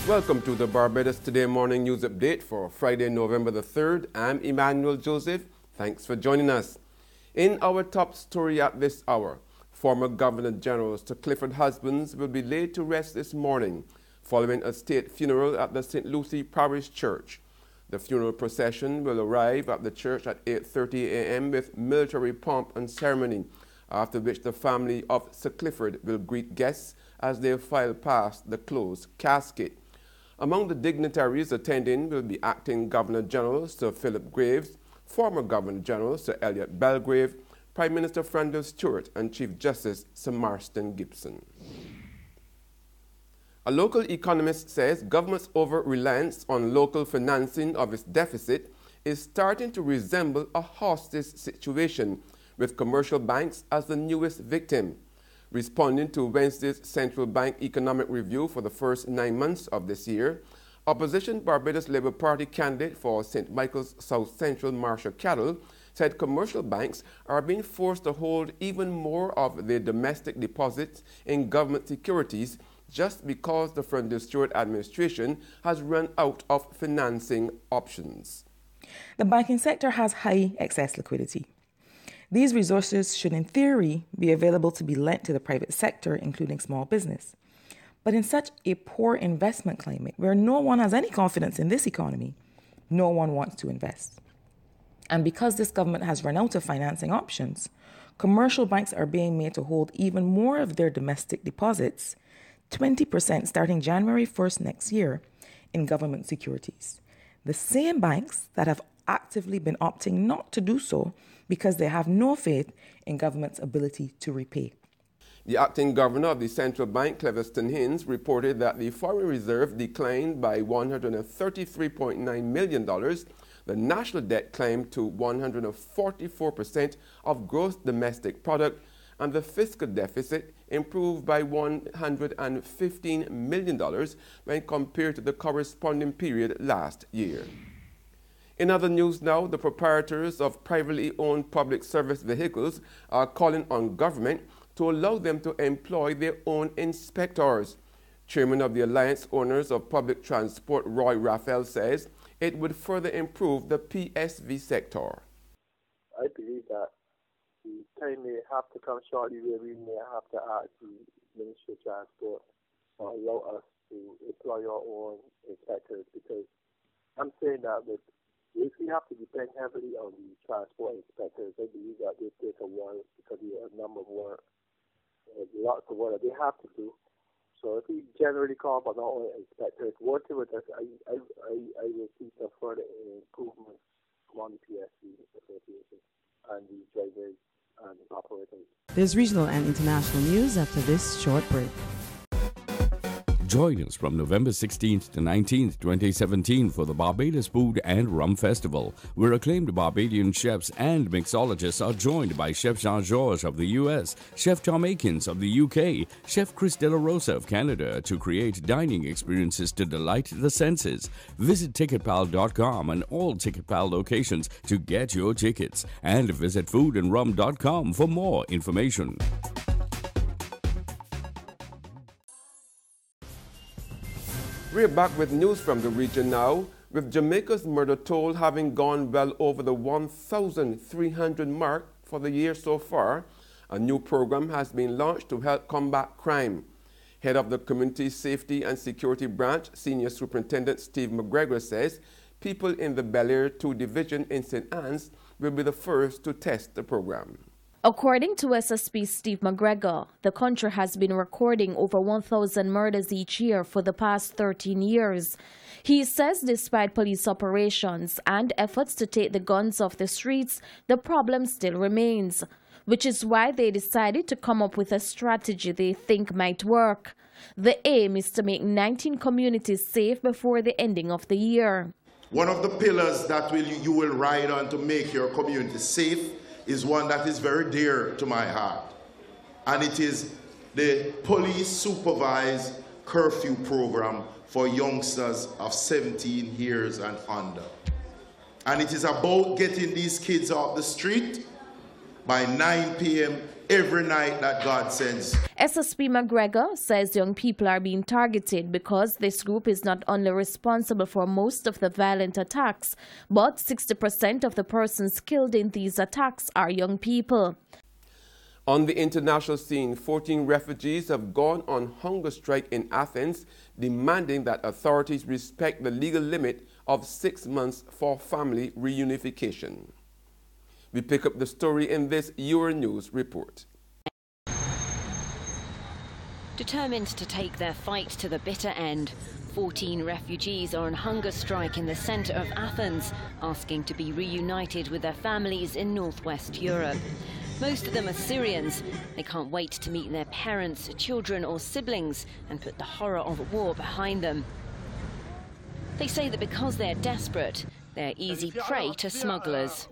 Welcome to the Barbados Today Morning News Update for Friday, November the 3rd. I'm Emmanuel Joseph. Thanks for joining us. In our top story at this hour, former Governor General Sir Clifford Husbands will be laid to rest this morning following a state funeral at the St. Lucie Parish Church. The funeral procession will arrive at the church at 8:30 a.m. with military pomp and ceremony, after which the family of Sir Clifford will greet guests as they file past the closed casket. Among the dignitaries attending will be Acting Governor General Sir Philip Graves, former Governor General Sir Elliot Belgrave, Prime Minister Frandil Stewart, and Chief Justice Sir Marston Gibson. A local economist says government's over-reliance on local financing of its deficit is starting to resemble a hostage situation, with commercial banks as the newest victim. Responding to Wednesday's Central Bank Economic Review for the first 9 months of this year, opposition Barbados Labour Party candidate for St. Michael's South Central Marsha Cattle said commercial banks are being forced to hold even more of their domestic deposits in government securities just because the Frandil Stewart administration has run out of financing options. The banking sector has high excess liquidity. These resources should, in theory, be available to be lent to the private sector, including small business. But in such a poor investment climate, where no one has any confidence in this economy, no one wants to invest. And because this government has run out of financing options, commercial banks are being made to hold even more of their domestic deposits, 20% starting January 1st next year, in government securities. The same banks that have actively been opting not to do so because they have no faith in government's ability to repay. The acting governor of the central bank, Cleviston Hinds, reported that the foreign reserve declined by $133.9 million. The national debt climbed to 144% of gross domestic product, and the fiscal deficit improved by $115 million when compared to the corresponding period last year. In other news now, the proprietors of privately owned public service vehicles are calling on government to allow them to employ their own inspectors. Chairman of the Alliance Owners of Public Transport, Roy Raphael, says it would further improve the PSV sector. I believe that the time may have to come shortly where we may have to ask the Ministry of Transport to allow us to employ our own inspectors, because I'm saying that if we have to depend heavily on the transport inspectors, I believe that they take a while because they have a number of work, lots of work that they have to do. So if we generally call upon our own inspectors working with us, I will see some further improvements among the PSC Association and the drivers and the operators. There's regional and international news after this short break. Join us from November 16th to 19th, 2017 for the Barbados Food and Rum Festival, where acclaimed Barbadian chefs and mixologists are joined by Chef Jean-Georges of the US, Chef Tom Akins of the UK, Chef Chris De La Rosa of Canada to create dining experiences to delight the senses. Visit ticketpal.com and all TicketPal locations to get your tickets, and visit foodandrum.com for more information. We're back with news from the region now, with Jamaica's murder toll having gone well over the 1,300 mark for the year so far. A new program has been launched to help combat crime. Head of the Community Safety and Security Branch, Senior Superintendent Steve McGregor, says people in the Bel Air 2 Division in St. Anne's will be the first to test the program. According to SSP Steve McGregor, the country has been recording over 1,000 murders each year for the past 13 years. He says despite police operations and efforts to take the guns off the streets, the problem still remains, which is why they decided to come up with a strategy they think might work. The aim is to make 19 communities safe before the ending of the year. One of the pillars that you will ride on to make your community safe is one that is very dear to my heart, and it is the police supervised curfew program for youngsters of 17 years and under. And it is about getting these kids off the street by 9 p.m. every night that God sends. SSP McGregor says young people are being targeted because this group is not only responsible for most of the violent attacks, but 60% of the persons killed in these attacks are young people. On the international scene, 14 refugees have gone on hunger strike in Athens, demanding that authorities respect the legal limit of 6 months for family reunification. We pick up the story in this Euronews report. Determined to take their fight to the bitter end, 14 refugees are on hunger strike in the centre of Athens, asking to be reunited with their families in northwest Europe. Most of them are Syrians. They can't wait to meet their parents, children or siblings and put the horror of war behind them. They say that because they're desperate, they're easy prey to smugglers.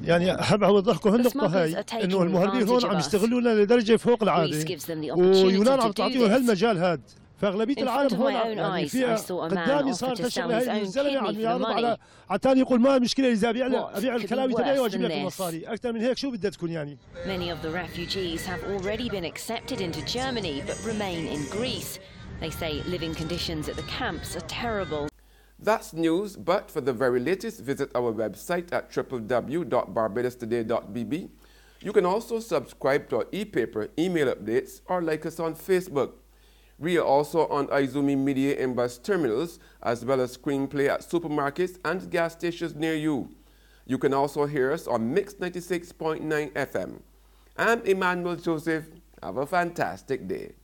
يعني أحب أوضحكم هالنقطة هاي إنه المهربين هون عم يستغلونا لدرجة فوق العادة ويونان عم تعطيهم هالمجال هاد فأغلبية العالم هون يعني فيها قدامي صارت الشغلة هاي الزلمة عم يعرض على تاني يقول ما المشكلة إذا أبيع الكلاوي تبعي وأجيب لك المصاري أكثر من هيك شو بدها تكون يعني. Many of the refugees have already been accepted into Germany but remain in Greece. They say living conditions at the camps are terrible. That's news, but for the very latest, visit our website at www.barbadostoday.bb. You can also subscribe to our e-paper, email updates, or like us on Facebook. We are also on Izumi Media in bus terminals, as well as screenplay at supermarkets and gas stations near you. You can also hear us on Mix 96.9 FM. I'm Emmanuel Joseph. Have a fantastic day.